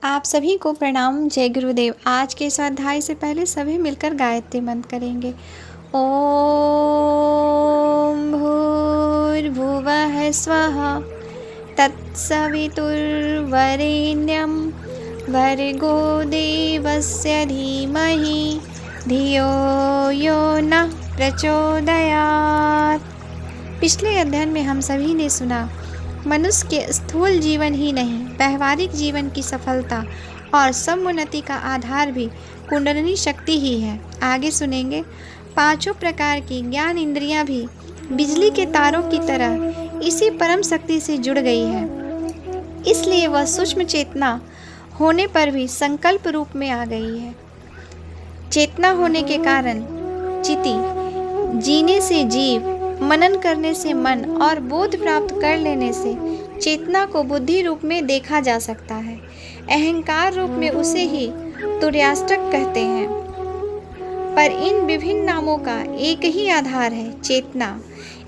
आप सभी को प्रणाम। जय गुरुदेव। आज के स्वाध्याय से पहले सभी मिलकर गायत्री मंत्र करेंगे। ओम भूर्भुवः स्वः तत्सवितुर्वरेण्यं भर्गो देवस्य धीमहि धियो यो नः प्रचोदयात्। पिछले अध्ययन में हम सभी ने सुना मनुष्य के स्थूल जीवन ही नहीं, व्यवहारिक जीवन की सफलता और समुन्नति का आधार भी कुंडलिनी शक्ति ही है। आगे सुनेंगे, पांचों प्रकार की ज्ञान इंद्रियां भी बिजली के तारों की तरह इसी परम शक्ति से जुड़ गई है। इसलिए वह सूक्ष्म चेतना होने पर भी संकल्प रूप में आ गई है। चेतना होने के कारण चिति, जीने से जीव, मनन करने से मन और बोध प्राप्त कर लेने से चेतना को बुद्धि रूप में देखा जा सकता है। अहंकार रूप में उसे ही तुर्याष्टक कहते हैं। पर इन विभिन्न नामों का एक ही आधार है, चेतना।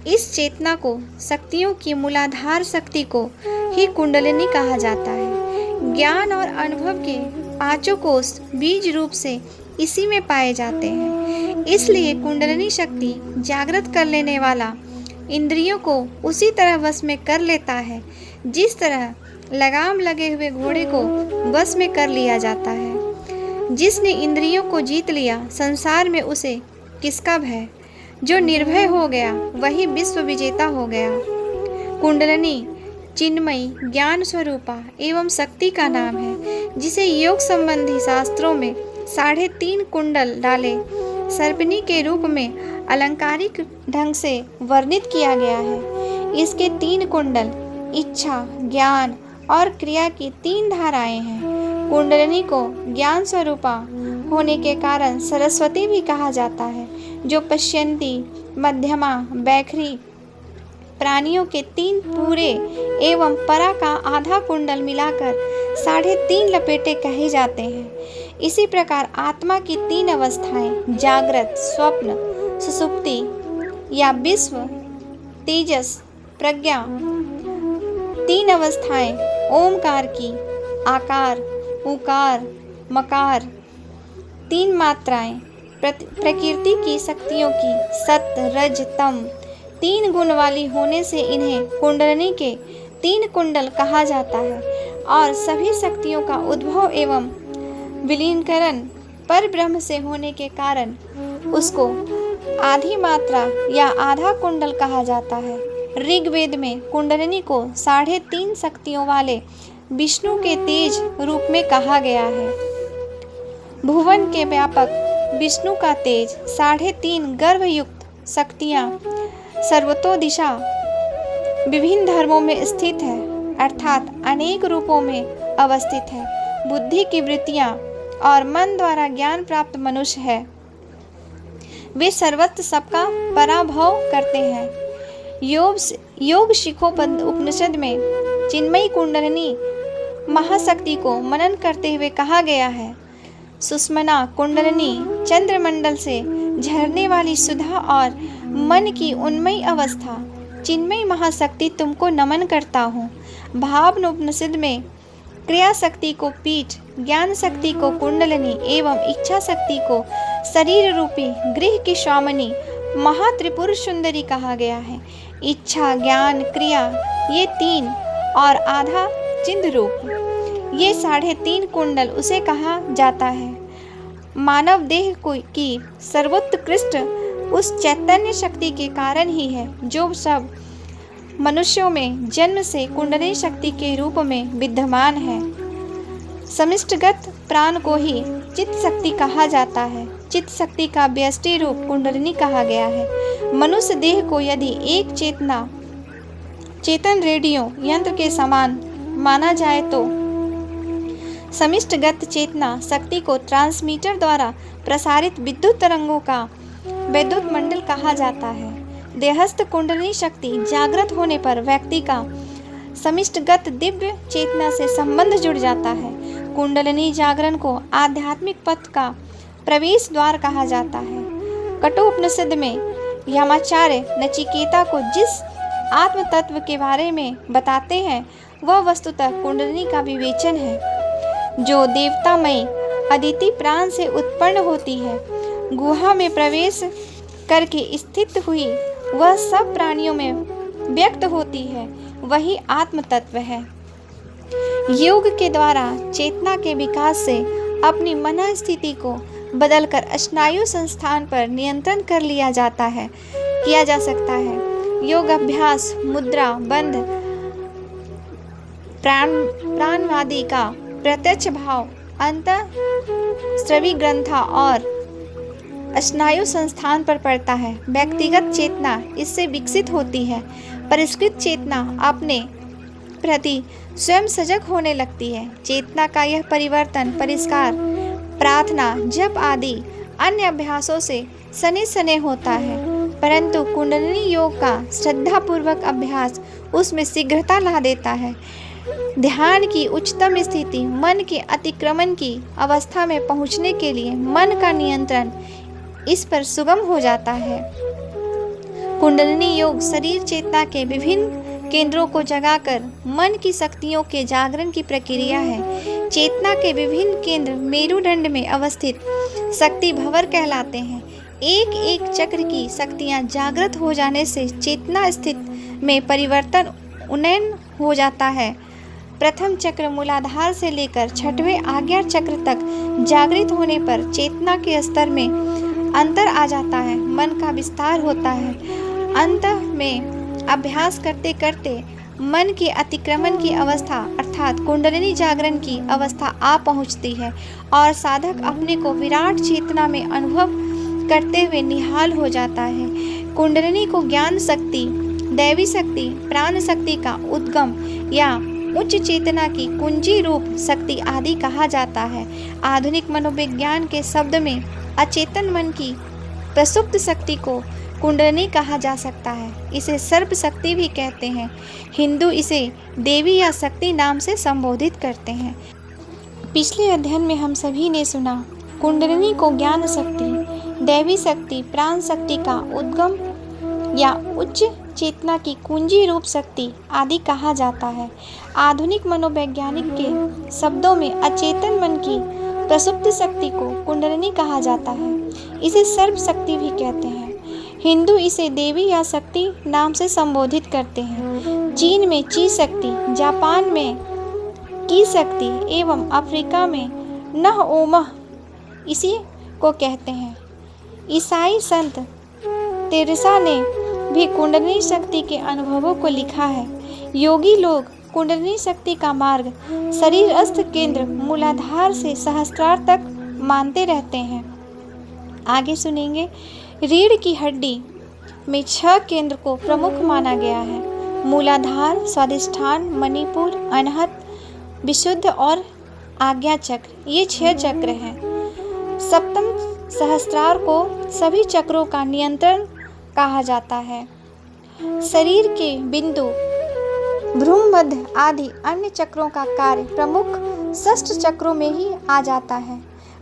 इस चेतना को, शक्तियों की मूलाधार शक्ति को ही कुंडलिनी कहा जाता है। ज्ञान और अनुभव के पांचों कोष बीज रूप से इसी में पाए जाते हैं। इसलिए कुंडलिनी शक्ति जागृत कर लेने वाला इंद्रियों को उसी तरह वश में कर लेता है जिस तरह लगाम लगे हुए घोड़े को वश में कर लिया जाता है। जिसने इंद्रियों को जीत लिया, संसार में उसे किसका भय। जो निर्भय हो गया वही विश्व विजेता हो गया। कुंडलिनी चिन्मयी, ज्ञान स्वरूपा एवं शक्ति का नाम है, जिसे योग संबंधी शास्त्रों में 3.5 कुंडल डाले सर्पिणी के रूप में अलंकारिक ढंग से वर्णित किया गया है। इसके 3 कुंडल इच्छा, ज्ञान और क्रिया की 3 धाराएं हैं। कुंडलिनी को ज्ञान स्वरूपा होने के कारण सरस्वती भी कहा जाता है, जो पश्यंती, मध्यमा, बैखरी प्राणियों के 3 पूरे एवं परा का आधा कुंडल मिलाकर 3.5 लपेटे कहे जाते हैं। इसी प्रकार आत्मा की 3 अवस्थाएं, जागृत, स्वप्न, सुषुप्ति या विश्व, तेजस, प्रज्ञा, 3 अवस्थाएं ओमकार की, आकार, उकार, मकार, 3 मात्राएं प्रकृति की शक्तियों की, सत, रज, तम, 3 गुण वाली होने से इन्हें कुंडलिनी के 3 कुंडल कहा जाता है। और सभी शक्तियों का उद्भव एवं विलीनीकरण पर ब्रह्म से होने के कारण उसको आधी मात्रा या आधा कुंडल कहा जाता है। ऋग्वेद में कुंडलिनी को 3.5 शक्तियों वाले विष्णु के तेज रूप में कहा गया है। भुवन के व्यापक विष्णु का तेज 3.5 गर्भयुक्त शक्तियाँ सर्वतो दिशा विभिन्न धर्मों में स्थित है, अर्थात अनेक रूपों में अवस्थित है। बुद्धि की वृत्तियाँ और मन द्वारा ज्ञान प्राप्त मनुष्य है, वे सर्वत्र सबका पराभव करते हैं। योग शिखोपनिषद में चिन्मयी कुंडलिनी महाशक्ति को मनन करते हुए कहा गया है, सुषुम्ना कुंडलिनी चंद्रमंडल से झरने वाली सुधा और मन की उन्मयी अवस्था, चिन्मयी महाशक्ति तुमको नमन करता हूँ। भावनोपनिषद में क्रिया शक्ति को पीठ, ज्ञान शक्ति को कुंडलिनी एवं इच्छा शक्ति को शरीर रूपी गृह की स्वामिनी महात्रिपुर सुंदरी कहा गया है। इच्छा, ज्ञान, क्रिया ये 3 और आधा चिन्ह रूप ये 3.5 कुंडल उसे कहा जाता है। मानव देह की सर्वोत्कृष्ट उस चैतन्य शक्ति के कारण ही है, जो सब मनुष्यों में जन्म से कुंडलिनी शक्ति के रूप में विद्यमान है। समिष्टगत प्राण को ही चित्त शक्ति कहा जाता है। चित्त शक्ति का व्यष्टि रूप कुंडलिनी कहा गया है। मनुष्य देह को यदि एक चेतन रेडियो यंत्र के समान माना जाए तो समिष्टगत चेतना शक्ति को ट्रांसमीटर द्वारा प्रसारित विद्युत तरंगों का विद्युत मंडल कहा जाता है। देहस्थ कुंडलिनी शक्ति जागृत होने पर व्यक्ति का समिष्टगत दिव्य चेतना से संबंध जुड़ जाता है। कुंडलिनी जागरण को आध्यात्मिक पथ का प्रवेश द्वार कहा जाता है। कठोपनिषद में यमाचार्य नचिकेता को जिस आत्म तत्व के बारे में बताते हैं, वह वस्तुतः कुंडलिनी का विवेचन है। जो देवतामय अदिति प्राण से उत्पन्न होती है, गुहा में प्रवेश करके स्थित हुई, वह सब प्राणियों में व्यक्त होती है, वही आत्म तत्व है। योग के द्वारा चेतना के विकास से अपनी मन स्थिति को बदलकर स्नायु संस्थान पर नियंत्रण कर लिया किया जा सकता है। योग अभ्यास, मुद्रा, बंध, प्राणवादी का प्रत्यक्ष भाव, अंतःस्रवी ग्रंथा और स्नायु संस्थान पर पड़ता है। व्यक्तिगत चेतना इससे विकसित होती है। परिष्कृत चेतना अपने प्रति स्वयं सजग होने लगती है। चेतना का यह परिवर्तन परिष्कार, प्रार्थना, जप आदि अन्य अभ्यासों से सने सने होता है, परंतु कुंडलिनी योग का श्रद्धापूर्वक अभ्यास उसमें शीघ्रता ला देता है। ध्यान की उच्चतम स्थिति, मन के अतिक्रमण की अवस्था में पहुंचने के लिए मन का नियंत्रण इस पर सुगम हो जाता है। कुंडलिनी योग शरीर चेतना के विभिन्न केंद्रों को जगाकर मन की शक्तियों के जागरण की प्रक्रिया है। चेतना के विभिन्न केंद्र मेरुदंड में अवस्थित शक्ति भंवर कहलाते हैं। एक एक चक्र की शक्तियां जागृत हो जाने से चेतना स्थिति में परिवर्तन उन्नयन हो जाता है। प्रथम चक्र मूलाधार से लेकर छठवें आज्ञा चक्र तक जागृत होने पर चेतना के स्तर में अंतर आ जाता है, मन का विस्तार होता है। अंत में अभ्यास करते करते मन के अतिक्रमण की अवस्था अर्थात कुंडलिनी जागरण की अवस्था आ पहुंचती है और साधक अपने को विराट चेतना में अनुभव करते हुए निहाल हो जाता है। कुंडलिनी को ज्ञान शक्ति, दैवी शक्ति, प्राण शक्ति का उद्गम या उच्च चेतना की कुंजी रूप शक्ति आदि कहा जाता है। आधुनिक मनोविज्ञान के शब्द में अचेतन मन की प्रसुप्त शक्ति को कुंडलिनी कहा जा सकता है। इसे सर्प शक्ति भी कहते हैं। हिंदू इसे देवी या शक्ति नाम से संबोधित करते हैं। पिछले अध्ययन में हम सभी ने सुना कुंडलिनी को ज्ञान शक्ति, दैवी शक्ति, प्राण शक्ति का उद्गम या उच्च चेतना की कुंजी रूप शक्ति आदि कहा जाता है। आधुनिक मनोवैज्ञानिक के शब्दों में अचेतन मन की प्रसुप्त शक्ति को कुंडलिनी कहा जाता है। इसे सर्प शक्ति भी कहते हैं। हिंदू इसे देवी या शक्ति नाम से संबोधित करते हैं। चीन में ची शक्ति, जापान में की शक्ति एवं अफ्रीका में नह ओमह इसी को कहते हैं। ईसाई संत तेरेसा ने भी कुंडलिनी शक्ति के अनुभवों को लिखा है। योगी लोग कुंडलिनी शक्ति का मार्ग शरीरस्थ केंद्र मूलाधार से सहस्त्रार तक मानते रहते हैं। आगे सुनेंगे। रीढ़ की हड्डी में 6 केंद्र को प्रमुख माना गया है। मूलाधार, स्वादिष्ठान, मणिपुर, अनहत, विशुद्ध और आज्ञा चक्र, ये 6 चक्र हैं। सप्तम सहस्त्रार को सभी चक्रों का नियंत्रण कहा जाता है। शरीर के बिंदु, भ्रूमध्य आदि अन्य चक्रों का कार्य प्रमुख षष्ठ चक्रों में ही आ जाता है।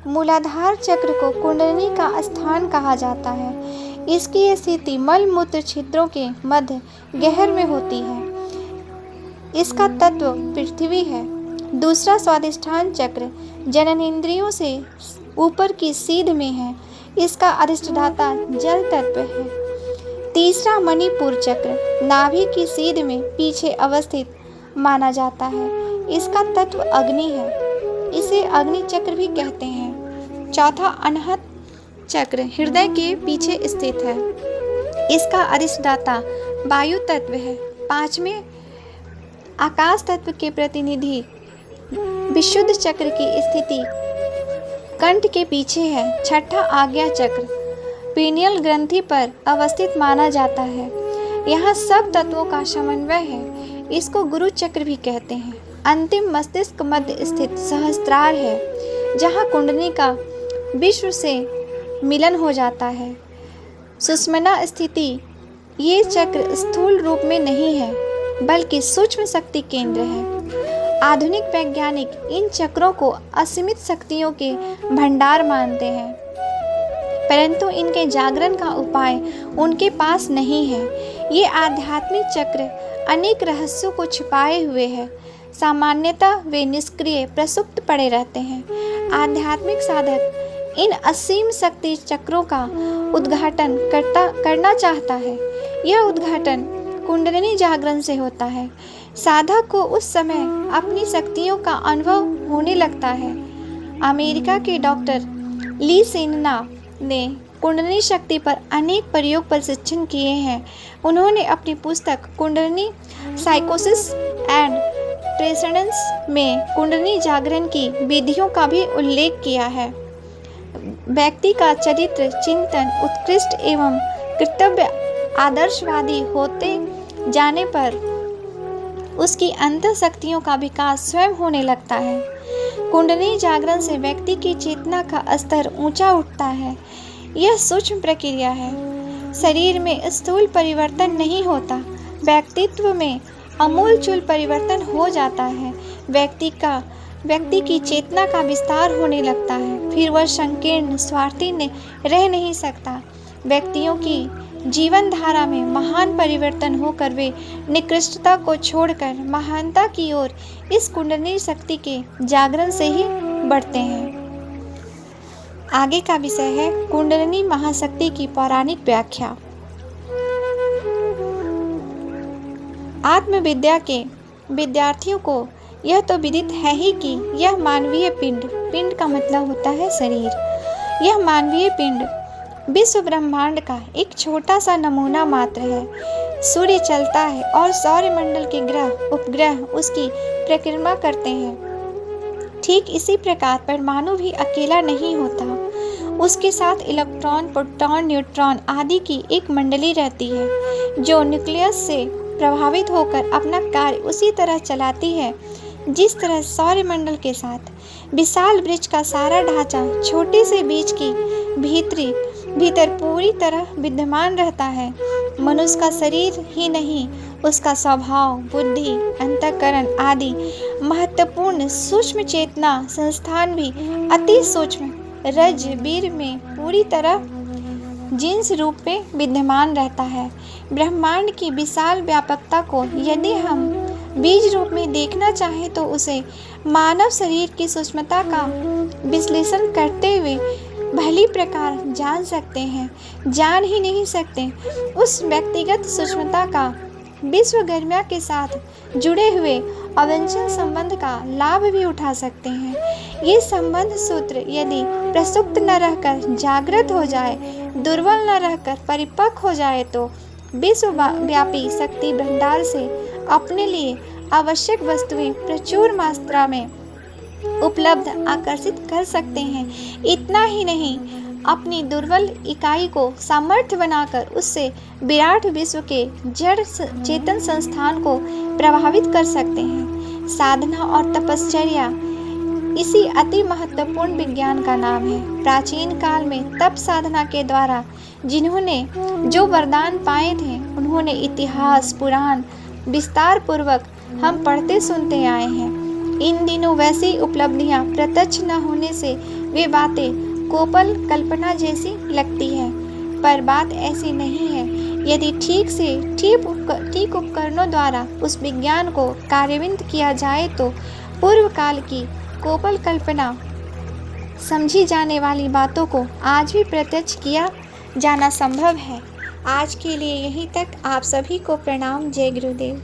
मूलाधार चक्र को कुंडलिनी का स्थान कहा जाता है। इसकी स्थिति मल मूत्र छिद्रों के मध्य गहर में होती है। इसका तत्व पृथ्वी है। दूसरा स्वादिष्ठान चक्र जननेंद्रियों से ऊपर की सीध में है। इसका अधिष्ठाता जल तत्व है। तीसरा मणिपुर चक्र नाभि की सीध में पीछे अवस्थित माना जाता है। इसका तत्व अग्नि है। इसे अग्नि चक्र भी कहते हैं। चौथा अनहत चक्र हृदय के पीछे स्थित है। इसका अधिष्ठाता वायु तत्व है। पांचवें आकाश तत्व के प्रतिनिधि विशुद्ध चक्र की स्थिति कंठ के पीछे है। छठा आज्ञा चक्र पीनियल ग्रंथि पर अवस्थित माना जाता है। यहाँ सब तत्वों का समन्वय है। इसको गुरु चक्र भी कहते हैं। अंतिम मस्तिष्क मध्य स्थित सहस्त्रार है, जहाँ कुंडलिनी का विश्व से मिलन हो जाता है। सुषुम्ना स्थिति ये चक्र स्थूल रूप में नहीं है, बल्कि सूक्ष्म शक्ति केंद्र है। आधुनिक वैज्ञानिक इन चक्रों को असीमित शक्तियों के भंडार मानते हैं, परंतु इनके जागरण का उपाय उनके पास नहीं है। ये आध्यात्मिक चक्र अनेक रहस्यों को छिपाए हुए है। सामान्यतः वे निष्क्रिय प्रसुप्त पड़े रहते हैं। आध्यात्मिक साधक इन असीम शक्ति चक्रों का उद्घाटन करना चाहता है। यह उद्घाटन कुंडलिनी जागरण से होता है। साधक को उस समय अपनी शक्तियों का अनुभव होने लगता है। अमेरिका के डॉक्टर ली सेनना ने कुंडलिनी शक्ति पर अनेक प्रयोग प्रशिक्षण किए हैं। उन्होंने अपनी पुस्तक कुंडलिनी साइकोसिस एंड ट्रेंसेंडेंस में कुंडलिनी जागरण की विधियों का भी उल्लेख किया है। व्यक्ति का चरित्र चिंतन उत्कृष्ट एवं कर्तव्य आदर्शवादी होते जाने पर उसकी अंतः शक्तियों का विकास स्वयं होने लगता है। कुंडलिनी जागरण से व्यक्ति की चेतना का स्तर ऊंचा उठता है। यह सूक्ष्म प्रक्रिया है। शरीर में स्थूल परिवर्तन नहीं होता, व्यक्तित्व में आमूलचूल परिवर्तन हो जाता है। व्यक्ति की चेतना का विस्तार होने लगता है। फिर वह संकीर्ण स्वार्थी ने रह नहीं सकता। व्यक्तियों की जीवन धारा में महान परिवर्तन होकर वे निकृष्टता को छोड़कर महानता की ओर इस कुंडलिनी शक्ति के जागरण से ही बढ़ते हैं। आगे का विषय है कुंडलिनी महाशक्ति की पौराणिक व्याख्या। आत्मविद्या के विद्यार्थियों को यह तो विदित है ही कि यह मानवीय पिंड का मतलब होता है शरीर। यह मानवीय पिंड विश्व ब्रह्मांड का एक छोटा सा नमूना मात्र है। सूर्य चलता है और सौरमंडल के ग्रह उपग्रह उसकी परिक्रमा करते हैं। ठीक इसी प्रकार परमाणु भी अकेला नहीं होता, उसके साथ इलेक्ट्रॉन, प्रोटॉन, न्यूट्रॉन आदि की एक मंडली रहती है जो न्यूक्लियस से प्रभावित होकर अपना कार्य उसी तरह चलाती है जिस तरह सौरमंडल के साथ विशाल वृक्ष का सारा ढांचा छोटे से बीज की भीतर पूरी तरह विद्यमान रहता है। मनुष्य का शरीर ही नहीं, उसका स्वभाव, बुद्धि, अंतःकरण आदि महत्वपूर्ण सूक्ष्म चेतना संस्थान भी अति सूक्ष्म रज बीर में पूरी तरह जिन्स रूप में विद्यमान रहता है। ब्रह्मांड की विशाल व्यापकता को यदि हम बीज रूप में देखना चाहें तो उसे मानव शरीर की सूक्ष्मता का विश्लेषण करते हुए भली प्रकार जान सकते हैं। जान ही नहीं सकते, उस व्यक्तिगत सूक्ष्मता का विश्व गर्मिया के साथ जुड़े हुए अवंचन संबंध का लाभ भी उठा सकते हैं। ये संबंध सूत्र यदि प्रसुप्त न रहकर जागृत हो जाए, दुर्बल न रहकर परिपक्व हो जाए तो विश्वव्यापी शक्ति भंडार से अपने लिए आवश्यक वस्तुएं प्रचुर मात्रा में उपलब्ध आकर्षित कर सकते हैं। इतना ही नहीं, अपनी दुर्बल इकाई को सामर्थ्य बनाकर उससे विराट विश्व के जड़ चेतन संस्थान को प्रभावित कर सकते हैं। साधना और तपश्चर्या इसी अति महत्वपूर्ण विज्ञान का नाम है। प्राचीन काल में तप साधना के द्वारा जिन्होंने जो वरदान पाए थे उन्होंने इतिहास पुराण विस्तार पूर्वक हम पढ़ते सुनते आए हैं। इन दिनों वैसी उपलब्धियां प्रत्यक्ष न होने से वे बातें कोपल कल्पना जैसी लगती है, पर बात ऐसी नहीं है। यदि ठीक उपकरणों द्वारा उस विज्ञान को कार्यान्वित किया जाए तो पूर्व काल की कोपल कल्पना समझी जाने वाली बातों को आज भी प्रत्यक्ष किया जाना संभव है। आज के लिए यहीं तक। आप सभी को प्रणाम। जय गुरुदेव।